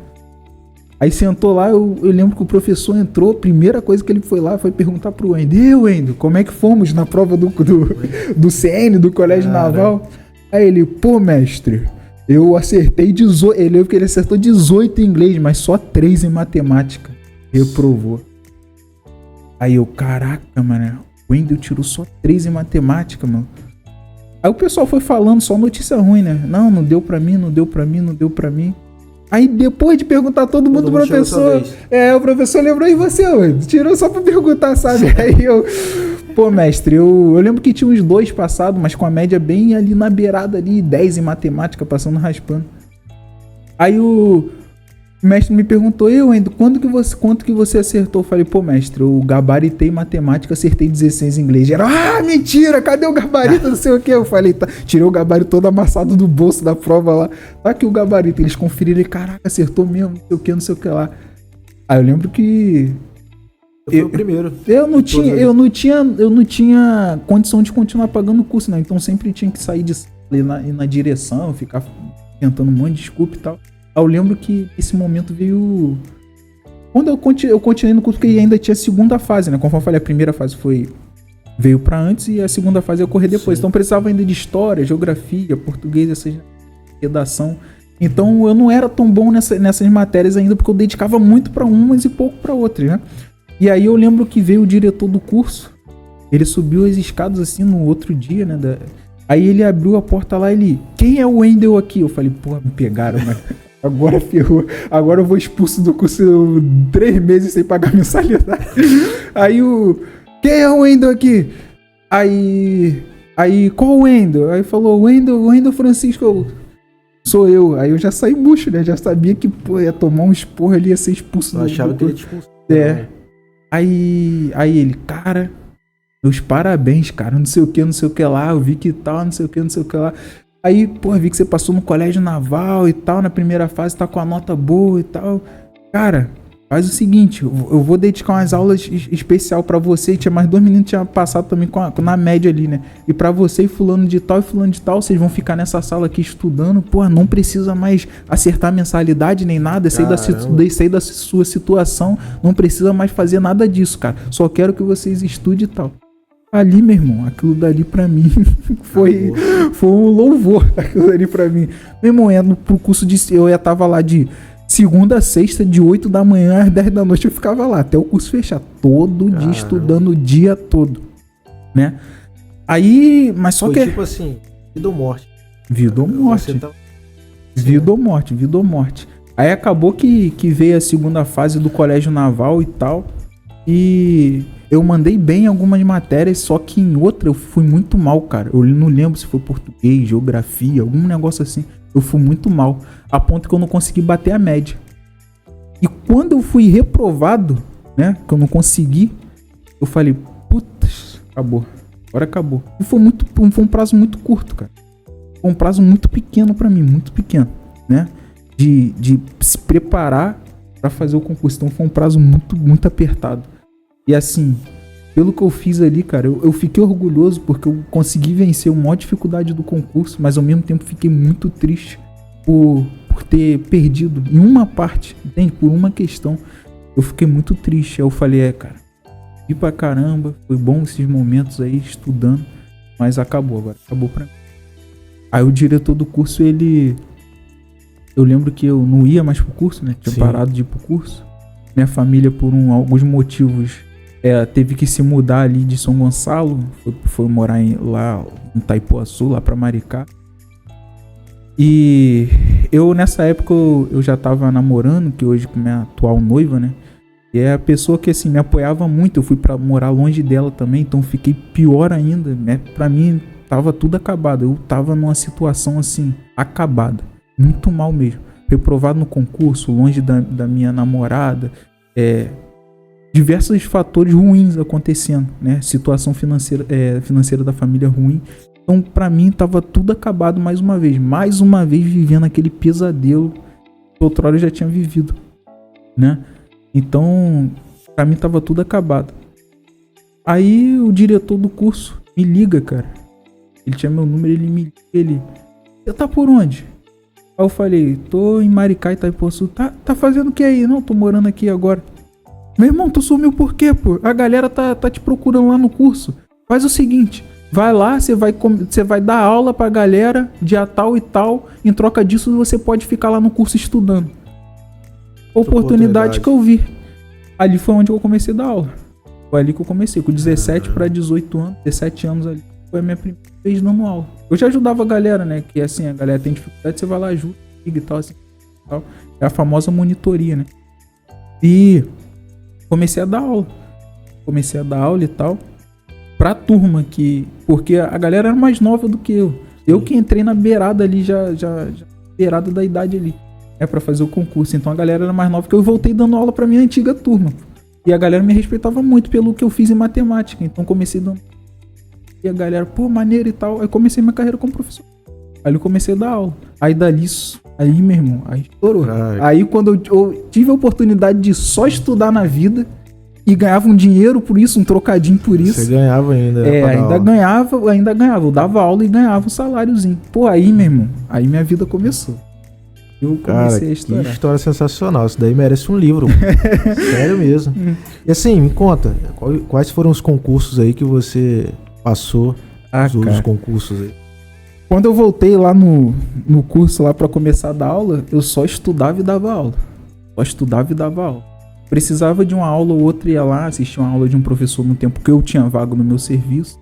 Aí sentou lá, eu lembro que o professor entrou, a primeira coisa que ele foi lá foi perguntar pro Wendel, e Wendel, como é que fomos na prova do CN, do Colégio Naval? Aí ele, pô, mestre, eu acertei 18, ele lembra que ele acertou 18 em inglês, mas só 3 em matemática. Reprovou. Aí eu, caraca, mano, o Wendel tirou só 3 em matemática, mano. Aí o pessoal foi falando só notícia ruim, né? Não deu pra mim. Aí depois de perguntar todo mundo, o professor... o professor lembrou, e você, ué? Tirou só pra perguntar, sabe? Aí eu... Pô, mestre, eu lembro que tinha uns 2 passados, mas com a média bem ali na beirada ali, 10 em matemática, passando raspando. Aí o mestre me perguntou, Wendel, quanto que você acertou? Eu falei, pô, mestre, eu gabaritei matemática, acertei 16 em inglês. Era, mentira, cadê o gabarito, não sei o que. Eu falei, tá, tirei o gabarito todo amassado do bolso da prova lá. Tá aqui o gabarito, eles conferiram e, caraca, acertou mesmo, não sei o que lá. Aí eu lembro que... Eu fui o primeiro. Eu não tinha condição de continuar pagando o curso, né? Então sempre tinha que sair ir na direção, ficar tentando um monte de desculpa e tal. Eu lembro que esse momento veio... Quando eu continuei no curso, porque ainda tinha a segunda fase, né? Conforme eu falei, a primeira fase veio pra antes e a segunda fase ia ocorrer depois. Sim. Então precisava ainda de história, geografia, português, essa redação. Então eu não era tão bom nessas matérias ainda, porque eu dedicava muito pra umas e pouco pra outras, né? E aí eu lembro que veio o diretor do curso, ele subiu as escadas assim no outro dia, né? Aí ele abriu a porta lá, quem é o Wendel aqui? Eu falei, pô, me pegaram, mano. Agora ferrou. Agora eu vou expulso do curso 3 meses sem pagar mensalidade. Aí quem é o Wendel aqui? Aí, qual o Wendel? Aí falou, Wendel Francisco. Sou eu. Aí eu já saí murcho, né? Já sabia que, pô, ia tomar um esporro ali, ia ser expulso. Eu achava que ele ia te expulsar. É. Aí ele, cara, meus parabéns, cara, não sei o que lá, eu vi que tal, não sei o que lá. Aí, pô, vi que você passou no colégio naval e tal, na primeira fase, tá com a nota boa e tal. Cara, faz o seguinte, eu vou dedicar umas aulas especial pra você. E tinha mais 2 meninos que tinham passado também na média ali, né? E pra você e fulano de tal, vocês vão ficar nessa sala aqui estudando. Pô, não precisa mais acertar mensalidade nem nada. Sei da sua situação. Não precisa mais fazer nada disso, cara. Só quero que vocês estudem e tal. Ali, meu irmão, aquilo dali pra mim foi um louvor. Aquilo dali pra mim. Meu irmão, pro curso eu já tava lá de segunda a sexta, de 8 da manhã às 10 da noite eu ficava lá, até o curso fechar. Todo dia estudando o dia todo, né? Aí, mas só que... tipo assim, vida ou morte. Vida ou morte. Vida ou morte. Aí acabou que veio a segunda fase do colégio naval e tal. E eu mandei bem em algumas matérias, só que em outra eu fui muito mal, cara. Eu não lembro se foi português, geografia, algum negócio assim. Eu fui muito mal, a ponto que eu não consegui bater a média. E quando eu fui reprovado, né, que eu não consegui, eu falei, putz, acabou. Agora acabou. E foi um prazo muito curto, cara. Foi um prazo muito pequeno pra mim, muito pequeno, né? De se preparar pra fazer o concurso. Então foi um prazo muito, muito apertado. E assim, pelo que eu fiz ali, cara, eu fiquei orgulhoso porque eu consegui vencer a maior dificuldade do concurso, mas ao mesmo tempo fiquei muito triste por ter perdido em uma parte, entende? Por uma questão. Eu fiquei muito triste. Aí eu falei, cara, fui pra caramba, foi bom esses momentos aí estudando, mas acabou agora, acabou pra mim. Aí o diretor do curso, eu lembro que eu não ia mais pro curso, né? Tinha parado de ir pro curso. Minha família, por alguns motivos, teve que se mudar ali de São Gonçalo, foi morar lá em Itaipuaçu, lá pra Maricá. E eu, nessa época, eu já tava namorando, que hoje com minha atual noiva, né? E é a pessoa que, assim, me apoiava muito. Eu fui pra morar longe dela também, então fiquei pior ainda, né? Pra mim, tava tudo acabado. Eu tava numa situação, assim, acabada. Muito mal mesmo. Reprovado no concurso, longe da minha namorada. Diversos fatores ruins acontecendo, né? Situação financeira da família ruim. Então, pra mim, tava tudo acabado mais uma vez vivendo aquele pesadelo que outrora eu já tinha vivido, né? Então, pra mim, tava tudo acabado. Aí, o diretor do curso me liga, cara. Ele tinha meu número, ele me liga, você tá por onde? Aí eu falei, tô em Maricá, Itaipuaçu. Tá fazendo o que aí? Não, tô morando aqui agora. Meu irmão, tu sumiu por quê, pô? A galera tá te procurando lá no curso. Faz o seguinte, vai lá, você vai dar aula pra galera, dia tal e tal. Em troca disso, você pode ficar lá no curso estudando. Oportunidade que eu vi. Ali foi onde eu comecei a dar aula. Foi ali que eu comecei, com 17 para 18 anos, 17 anos ali. Foi a minha primeira vez dando aula. Eu já ajudava a galera, né? Que assim, a galera tem dificuldade, você vai lá, ajuda, liga e tal, assim. Tal. É a famosa monitoria, né? E comecei a dar aula. Comecei a dar aula e tal. Pra turma porque a galera era mais nova do que eu. Eu que entrei na beirada ali, já beirada da idade ali. Pra fazer o concurso. Então a galera era mais nova que eu, voltei dando aula pra minha antiga turma. E a galera me respeitava muito pelo que eu fiz em matemática. Então comecei dando. E a galera, pô, maneiro e tal. Aí comecei minha carreira como professor. Aí eu comecei a dar aula. Aí dali, meu irmão, aí estourou. Aí quando eu tive a oportunidade de só estudar na vida e ganhava um dinheiro por isso, um trocadinho por isso. Você ganhava ainda? Ainda ganhava. Eu dava aula e ganhava um saláriozinho. Pô, aí, meu irmão, aí minha vida começou. Eu comecei a estourar. Que história sensacional. Isso daí merece um livro. Sério mesmo. E assim, me conta, quais foram os concursos aí que você passou? Os concursos aí. Quando eu voltei lá no curso lá para começar a dar aula, eu só estudava e dava aula. Precisava de uma aula ou outra, ia lá, assistia uma aula de um professor no tempo que eu tinha vago no meu serviço.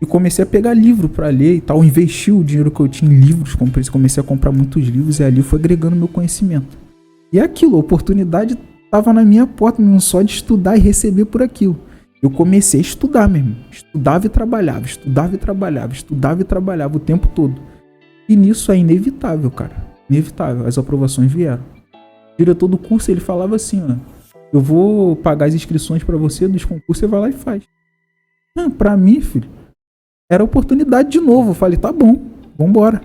E comecei a pegar livro para ler e tal, investi o dinheiro que eu tinha em livros, comecei a comprar muitos livros e ali foi agregando meu conhecimento. E aquilo, a oportunidade estava na minha porta, mesmo, só de estudar e receber por aquilo. Eu comecei a estudar mesmo, estudava e trabalhava o tempo todo. E nisso é inevitável, cara, inevitável, as aprovações vieram. O diretor do curso, ele falava assim, ó, eu vou pagar as inscrições para você dos concursos, você vai lá e faz. Pra mim, filho, era oportunidade de novo. Eu falei, tá bom, vambora.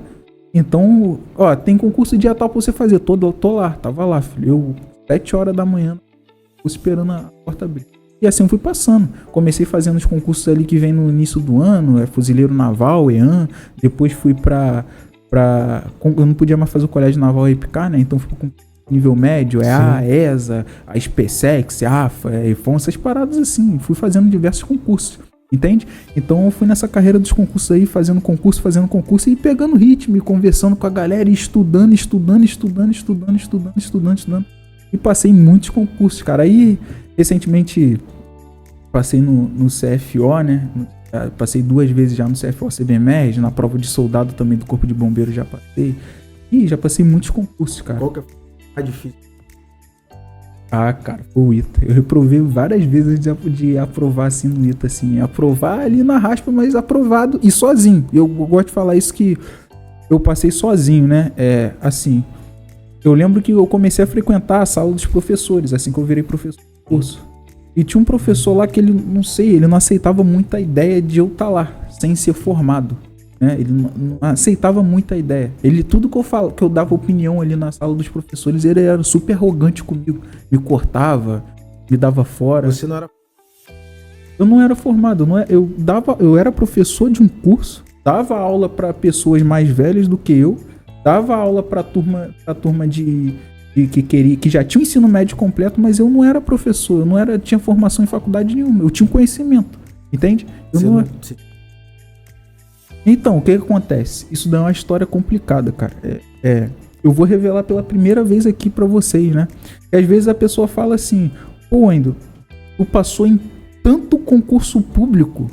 Então, ó, tem concurso dia tal pra você fazer. Tô lá, tava lá, filho. Eu, 7 horas da manhã, esperando a porta abrir. E assim eu fui passando. Comecei fazendo os concursos ali que vem no início do ano, Fuzileiro Naval, EAN. Depois fui eu não podia mais fazer o Colégio Naval EPICAR, né? Então fui com nível médio, a ESA, a SpaceX, a AFA, EFON, essas paradas assim. Fui fazendo diversos concursos. Entende? Então eu fui nessa carreira dos concursos aí, fazendo concurso e pegando ritmo, e conversando com a galera, e estudando. E passei em muitos concursos, cara. Aí, recentemente, passei no CFO, né? Passei 2 vezes já no CFO CBMERG, na prova de soldado também do Corpo de Bombeiro já passei. E já passei muitos concursos, cara. Qual que é mais difícil? Ah, cara, foi o ITA. Eu reprovei várias vezes de aprovar assim no ITA, assim. Aprovar ali na raspa, mas aprovado e sozinho. Eu gosto de falar isso, que eu passei sozinho, né? Assim, eu lembro que eu comecei a frequentar a sala dos professores, assim que eu virei professor do curso. E tinha um professor lá que ele não aceitava muito a ideia de eu estar lá, sem ser formado. Né? Ele não aceitava muito a ideia. Tudo que eu dava opinião ali na sala dos professores, ele era super arrogante comigo. Me me dava fora. Você não era... Eu não era formado. Eu era professor de um curso, dava aula para pessoas mais velhas do que eu, dava aula para turma que já tinha o ensino médio completo, mas eu não era professor, eu tinha formação em faculdade nenhuma, eu tinha um conhecimento, entende? Então, o que acontece? Isso daí é uma história complicada, cara. Eu vou revelar pela primeira vez aqui pra vocês, né? Que às vezes a pessoa fala assim, pô, Wendel, tu passou em tanto concurso público,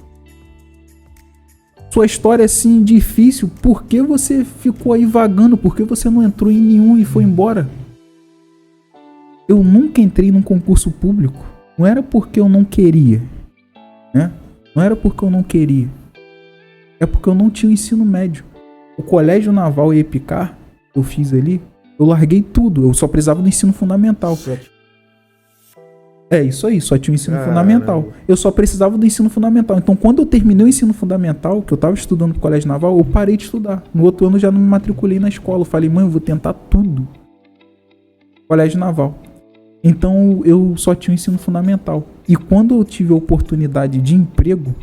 sua história é assim difícil, por que você ficou aí vagando? Por que você não entrou em nenhum e foi embora? Eu nunca entrei num concurso público. Não era porque eu não queria, né? Não era porque eu não queria. É porque eu não tinha o ensino médio. O Colégio Naval e EPICAR, que eu fiz ali, eu larguei tudo. Eu só precisava do ensino fundamental. É isso aí, só tinha o ensino fundamental. Eu só precisava do ensino fundamental. Então, quando eu terminei o ensino fundamental, que eu tava estudando no Colégio Naval, eu parei de estudar. No outro ano eu já não me matriculei na escola. Eu falei, mãe, eu vou tentar tudo. Colégio Naval. Então, eu só tinha o ensino fundamental. E quando eu tive a oportunidade de emprego,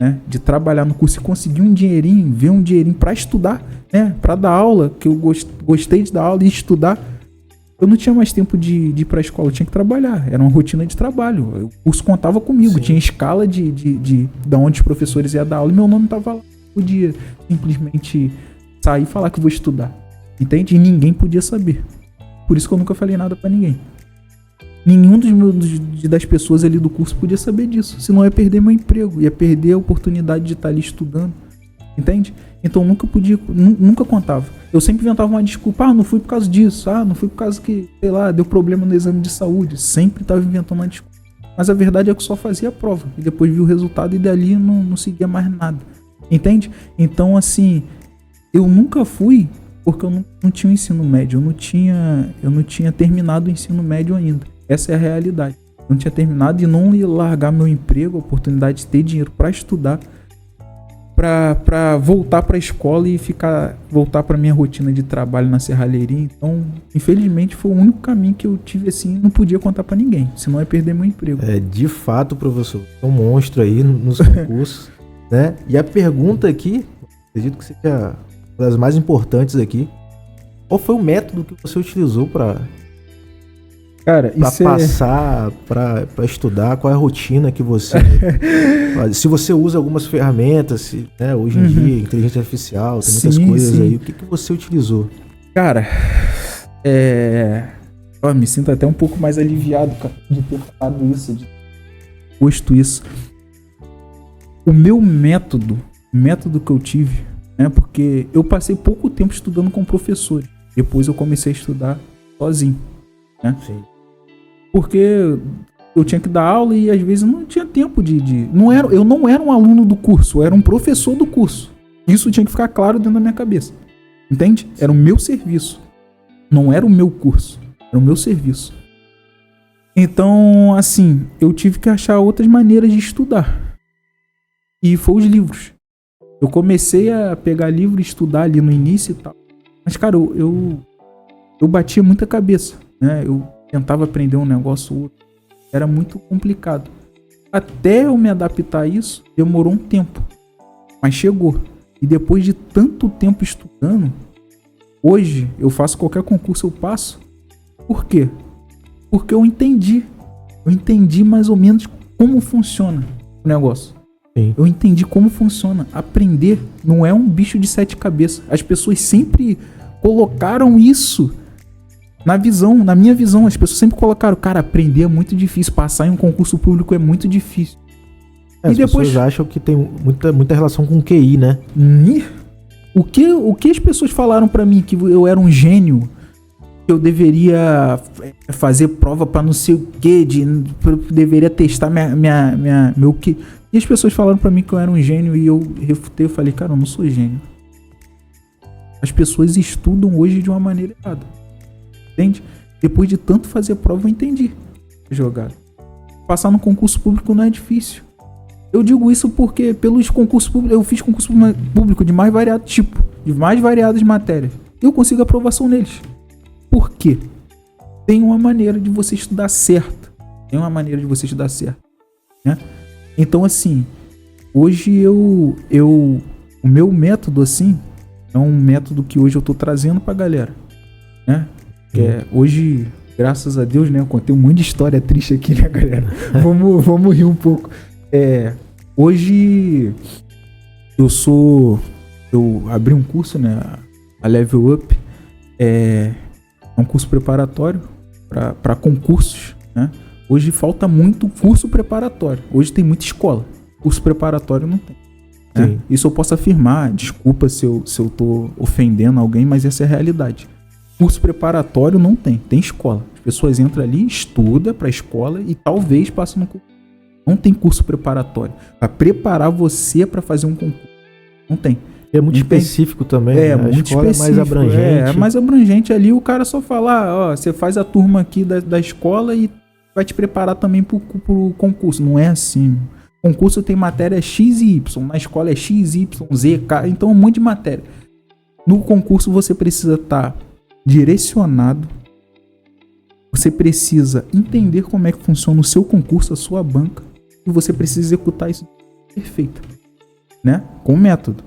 né, de trabalhar no curso e conseguir um dinheirinho, ver um dinheirinho para estudar, né, para dar aula, que eu gostei de dar aula e estudar, eu não tinha mais tempo de ir para a escola, eu tinha que trabalhar, era uma rotina de trabalho, o curso contava comigo. Sim. Tinha escala de onde os professores iam dar aula e meu nome estava lá. Eu podia simplesmente sair e falar que vou estudar, entende? E ninguém podia saber, por isso que eu nunca falei nada para ninguém. Nenhum das pessoas ali do curso podia saber disso. Senão eu ia perder meu emprego. Ia perder a oportunidade de estar ali estudando. Entende? Então nunca contava. Eu sempre inventava uma desculpa. Não fui por causa disso. Não fui por causa que, sei lá, deu problema no exame de saúde. Sempre estava inventando uma desculpa. Mas a verdade é que eu só fazia a prova. E depois vi o resultado e dali não seguia mais nada. Entende? Então, assim, eu nunca fui porque eu não tinha o ensino médio. Eu não tinha terminado o ensino médio ainda. Essa é a realidade. Não tinha terminado e não ia largar meu emprego, a oportunidade de ter dinheiro para estudar, para voltar para a escola e voltar para minha rotina de trabalho na serralheria. Então, infelizmente, foi o único caminho que eu tive assim, não podia contar para ninguém, senão eu ia perder meu emprego. De fato, professor, é um monstro aí nos concursos, né? E a pergunta aqui, acredito que seja uma das mais importantes aqui, qual foi o método que você utilizou para Cara, pra passar, pra estudar, qual é a rotina que você... Se você usa algumas ferramentas, né, hoje em dia, inteligência artificial, tem muitas coisas aí, o que você utilizou? Cara, me sinto até um pouco mais aliviado, cara, de ter falado isso, de posto isso. O meu método que eu tive, né, porque eu passei pouco tempo estudando com professores, depois eu comecei a estudar sozinho, né? Sim. Porque eu tinha que dar aula e às vezes não tinha tempo eu não era um aluno do curso, eu era um professor do curso. Isso tinha que ficar claro dentro da minha cabeça. Entende? Era o meu serviço. Não era o meu curso, era o meu serviço. Então, assim, eu tive que achar outras maneiras de estudar. E foi os livros. Eu comecei a pegar livro e estudar ali no início e tal. Mas, cara, eu batia muita cabeça, né? Eu tentava aprender um negócio ou outro. Era muito complicado. Até eu me adaptar a isso, demorou um tempo. Mas chegou. E depois de tanto tempo estudando, hoje eu faço qualquer concurso, eu passo. Por quê? Porque eu entendi. Eu entendi mais ou menos como funciona o negócio. Sim. Eu entendi como funciona. Aprender não é um bicho de 7 cabeças. As pessoas sempre colocaram isso na minha visão. As pessoas sempre colocaram, cara, aprender é muito difícil. Passar em um concurso público é muito difícil. E as depois pessoas acham que tem muita relação com QI, né? O que as pessoas falaram pra mim? Que eu era um gênio, que eu deveria fazer prova pra não sei o quê, eu deveria testar meu QI. E as pessoas falaram pra mim que eu era um gênio e eu refutei, eu falei, cara, eu não sou gênio. As pessoas estudam hoje de uma maneira errada. Entende? Depois de tanto fazer prova, eu entendi a jogada. Passar no concurso público não é difícil. Eu digo isso porque pelos concursos públicos, eu fiz concurso público de mais variado tipo, de mais variadas matérias. Eu consigo aprovação neles. Por quê? Tem uma maneira de você estudar certo. Né? Então, assim, hoje o meu método, assim, é um método que hoje eu tô trazendo pra galera, né? Hoje, graças a Deus, né? Eu contei um monte de história triste aqui, né, galera? Vamos rir um pouco. Hoje eu abri um curso, né? A Level Up. É um curso preparatório para concursos, né? Hoje falta muito curso preparatório. Hoje tem muita escola. Curso preparatório não tem. Né? Isso eu posso afirmar. Desculpa se eu tô ofendendo alguém, mas essa é a realidade. Curso preparatório não tem. Tem escola. As pessoas entram ali, estudam para a escola e talvez passem no concurso. Não tem curso preparatório. Para preparar você para fazer um concurso. Não tem. É muito específico também. Né? Muito específico. É mais abrangente. É mais abrangente ali. O cara só fala, ó, você faz a turma aqui da escola e vai te preparar também pro concurso. Não é assim. Concurso tem matéria X e Y. Na escola é X, Y, Z, K. Então é um monte de matéria. No concurso você precisa estar direcionado. Você precisa entender como é que funciona o seu concurso, a sua banca. E você precisa executar isso perfeito. Né? Com método.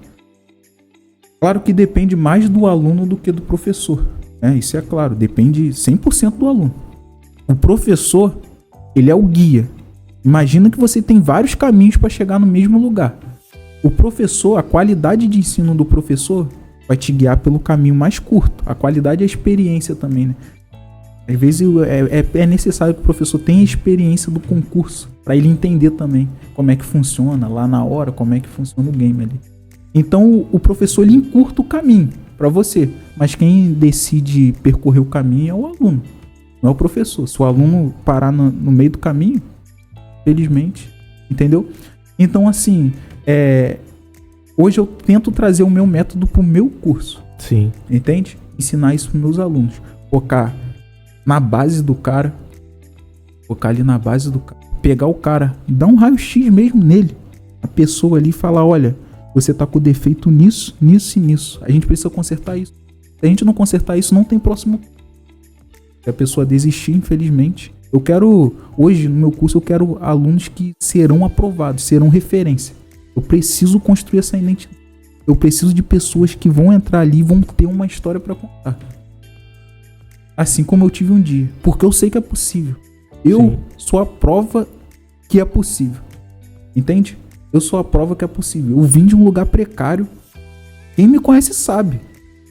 Claro que depende mais do aluno do que do professor. Né? Isso é claro. Depende 100% do aluno. O professor, ele é o guia. Imagina que você tem vários caminhos para chegar no mesmo lugar. O professor, a qualidade de ensino do professor vai te guiar pelo caminho mais curto. A qualidade e a experiência também, né? Às vezes é necessário que o professor tenha a experiência do concurso para ele entender também como é que funciona lá na hora, como é que funciona o game ali. Então o professor ele encurta o caminho para você, mas quem decide percorrer o caminho é o aluno, não é o professor. Se o aluno parar no meio do caminho, felizmente, entendeu? Então assim, hoje eu tento trazer o meu método pro meu curso. Sim. Entende? Ensinar isso pros meus alunos. Focar na base do cara. Focar ali na base do cara. Pegar o cara, dar um raio-x mesmo nele. A pessoa ali falar, olha, você tá com defeito nisso, nisso e nisso. A gente precisa consertar isso. Se a gente não consertar isso, não tem próximo. Se a pessoa desistir, infelizmente. Eu quero, hoje no meu curso, eu quero alunos que serão aprovados, serão referência. Eu preciso construir essa identidade. Eu preciso de pessoas que vão entrar ali e vão ter uma história para contar. assim como eu tive um dia. Porque eu sei que é possível. Eu sou a prova que é possível. Entende? Eu sou a prova que é possível. Eu vim de um lugar precário. Quem me conhece sabe.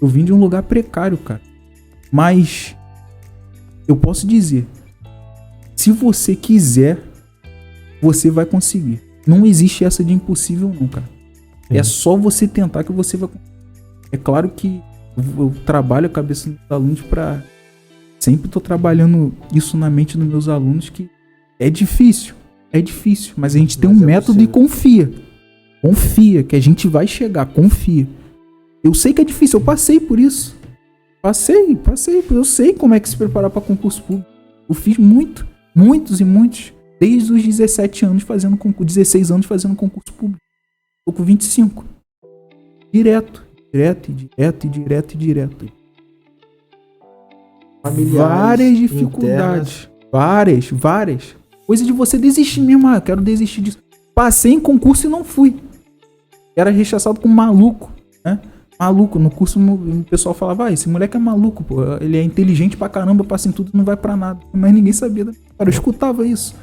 Eu vim de um lugar precário, cara. Mas eu posso dizer, se você quiser, você vai conseguir. Não existe essa de impossível não, cara. É só você tentar que você vai conseguir. É claro que eu trabalho a cabeça dos alunos pra... Sempre tô trabalhando isso na mente dos meus alunos, que é difícil, mas a gente tem um método e confia. Confia que a gente vai chegar, confia. Eu sei que é difícil, eu passei por isso. Passei, eu sei como é que se preparar para concurso público. Eu fiz muitos, desde os 17 anos fazendo concurso, 16 anos fazendo concurso público. Tô com 25. Direto. Várias dificuldades. Internas. Várias. Coisa de você desistir mesmo. Eu quero desistir disso. Passei em concurso e não fui. Era rechaçado como maluco, né? Maluco. No curso o pessoal falava, esse moleque é maluco, pô. Ele é inteligente pra caramba, passa em tudo e não vai pra nada. Mas ninguém sabia. Cara, eu escutava isso,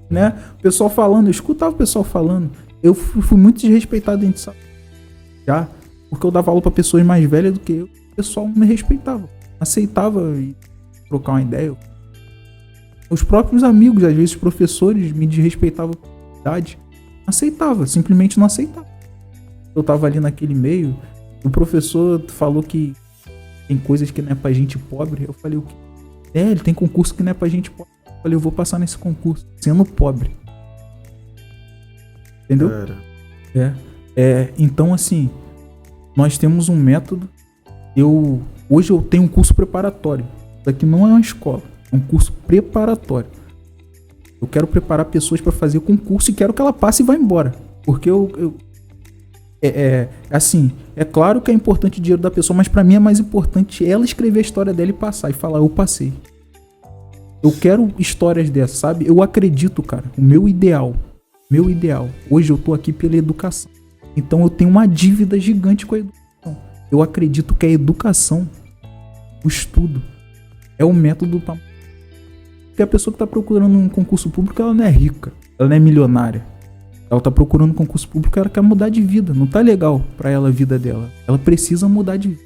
né? O pessoal falando, eu escutava o pessoal falando. Eu fui muito desrespeitado dentro de sala. Já. Porque eu dava aula pra pessoas mais velhas do que eu. O pessoal não me respeitava. Aceitava trocar uma ideia. Os próprios amigos, às vezes professores, me desrespeitavam por idade. Aceitava, simplesmente não aceitava. Eu tava ali naquele meio, o professor falou que tem coisas que não é pra gente pobre. Eu falei, o quê? Ele tem concurso que não é pra gente pobre. Eu falei, eu vou passar nesse concurso, sendo pobre. Entendeu? Então assim, nós temos um método. Hoje eu tenho um curso preparatório. Isso aqui não é uma escola, é um curso preparatório. Eu quero preparar pessoas para fazer concurso e quero que ela passe e vá embora. Porque assim, é claro que é importante o dinheiro da pessoa, mas para mim é mais importante ela escrever a história dela e passar, e falar, eu passei. Eu quero histórias dessas, sabe? Eu acredito, cara, o meu ideal. Hoje eu tô aqui pela educação. Então eu tenho uma dívida gigante com a educação. Eu acredito que a educação, o estudo, é o método para... Porque a pessoa que tá procurando um concurso público, ela não é rica, ela não é milionária. Ela tá procurando um concurso público, ela quer mudar de vida. Não tá legal para ela a vida dela. Ela precisa mudar de vida,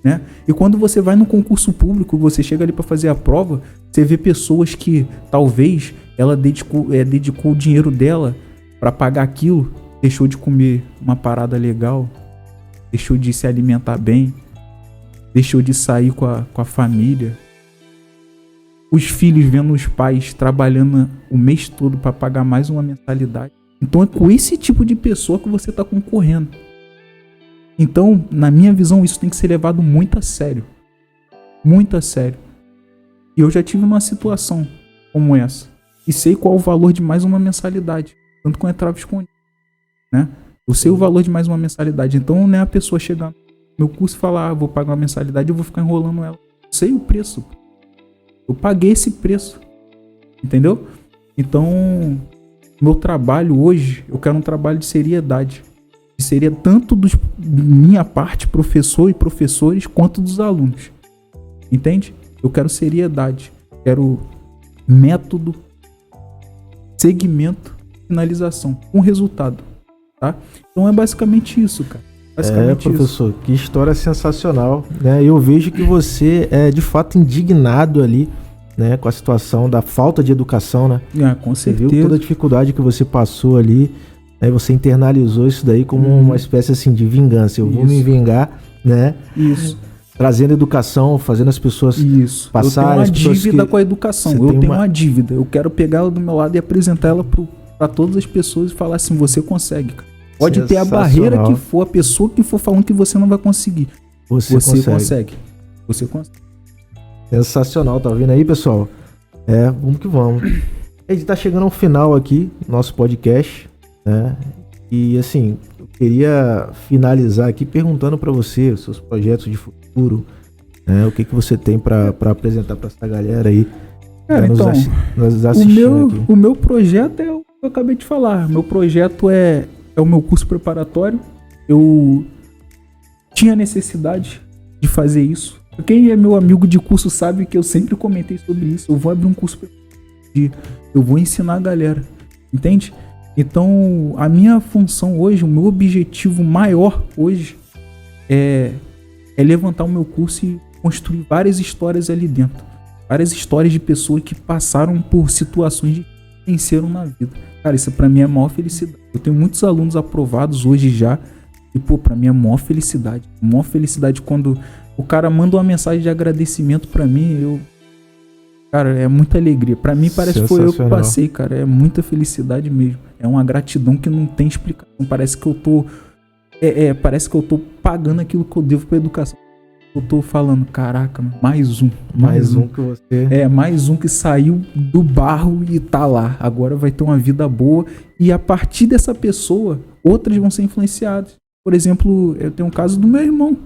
né? E quando você vai no concurso público, você chega ali para fazer a prova, você vê pessoas que talvez ela dedicou o dinheiro dela para pagar aquilo, deixou de comer uma parada legal, deixou de se alimentar bem, deixou de sair com a família. Os filhos vendo os pais trabalhando o mês todo para pagar mais uma mensalidade. Então é com esse tipo de pessoa que você está concorrendo. Então, na minha visão, isso tem que ser levado muito a sério. Muito a sério. E eu já tive uma situação como essa. E sei qual o valor de mais uma mensalidade. Tanto com entrave escondido, né? Eu sei o valor de mais uma mensalidade. Então não é a pessoa chegar no meu curso e falar, vou pagar uma mensalidade e eu vou ficar enrolando ela. Eu sei o preço. Eu paguei esse preço. Entendeu? Então, meu trabalho hoje, eu quero um trabalho de seriedade. De seriedade tanto de minha parte, professor e professores, quanto dos alunos. Entende? Eu quero seriedade. Quero método, segmento, finalização, com resultado. Tá? Então é basicamente isso, cara. Professor, que história sensacional, né? Eu vejo que você é de fato indignado ali, né, com a situação da falta de educação, né? Com certeza. Você viu toda a dificuldade que você passou ali, né? Você internalizou isso daí como uma espécie assim de vingança. Eu vou me vingar, né? Isso. Trazendo educação, fazendo as pessoas passarem. Eu tenho uma dívida com a educação. Eu tenho uma dívida. Eu quero pegar ela do meu lado e apresentar ela para todas as pessoas e falar assim, você consegue, cara. Pode ter a barreira que for, a pessoa que for falando que você não vai conseguir. Você consegue. Você consegue. Sensacional, tá ouvindo aí, pessoal? Vamos que vamos. A gente tá chegando ao final aqui, nosso podcast, né? E assim, eu queria finalizar aqui perguntando para você, os seus projetos de futuro, né? O que você tem para apresentar para essa galera aí. Então, o meu projeto é o que eu acabei de falar. Meu projeto é o meu curso preparatório. Eu tinha necessidade de fazer isso. Quem é meu amigo de curso sabe que eu sempre comentei sobre isso. Eu vou abrir um curso eu vou ensinar a galera, entende? Então, a minha função hoje, o meu objetivo maior hoje é levantar o meu curso e construir várias histórias ali dentro. Várias histórias de pessoas que passaram por situações de venceram na vida. Cara, isso pra mim é a maior felicidade. Eu tenho muitos alunos aprovados hoje já. E, pô, pra mim é a maior felicidade. A maior felicidade quando o cara manda uma mensagem de agradecimento pra mim, cara, é muita alegria. Pra mim parece que foi eu que passei, cara. É muita felicidade mesmo. É uma gratidão que não tem explicação. Parece que eu tô... parece que eu tô pagando aquilo que eu devo pra educação. Eu tô falando, caraca, mais um que você... mais um que saiu do barro e tá lá. Agora vai ter uma vida boa. E a partir dessa pessoa, outras vão ser influenciadas. Por exemplo, eu tenho um caso do meu irmão.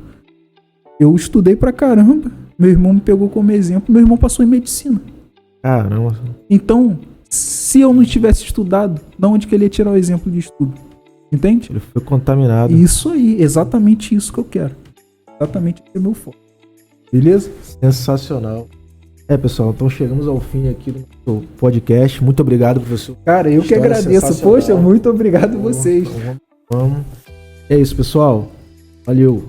Eu estudei pra caramba. Meu irmão me pegou como exemplo. Meu irmão passou em medicina. Caramba. Então, se eu não tivesse estudado, de onde que ele ia tirar o exemplo de estudo? Entende? Ele foi contaminado. Isso aí, exatamente isso que eu quero. Exatamente esse é o meu foco. Beleza? Sensacional. Pessoal, então chegamos ao fim aqui do nosso podcast. Muito obrigado, professor. Cara, eu que agradeço. Poxa, muito obrigado a vocês. Vamos. É isso, pessoal. Valeu.